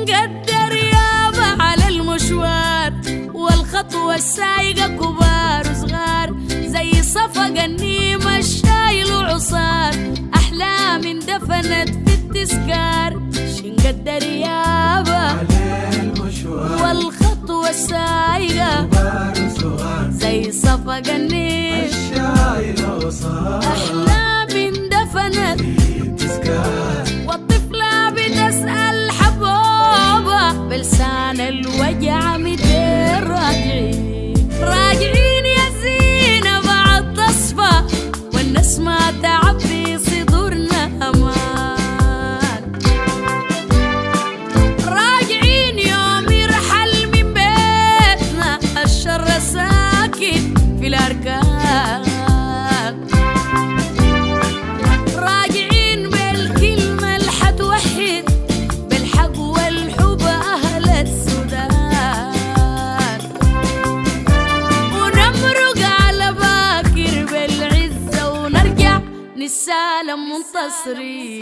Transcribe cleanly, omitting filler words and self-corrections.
شنقدر يابا على المشوار، والخطوة السايقة كبار وصغار، زي صفقة النيمة الشايل وعصار، أحلام اندفنت في التذكار. شنقدر يابا على المشوار، والخطوة السايقة كبار وصغار، زي صفقة النيمة الشايل وعصار، أحلام اندفنت في التذكار. والطفلة بتسأل حبوبة بلسان الوجع مدير راجعين، راجعين يا زينة بعد تصفى، والنسمة تعبي صدورنا أمان. راجعين يوم يرحل من بيتنا الشر ساكن في الأركان، راجعين بالكلمة اللي حتوحد بالحق والحب أهل السودان، ونمرق على باكر بالعزة ونرجع نسالم منتصرين.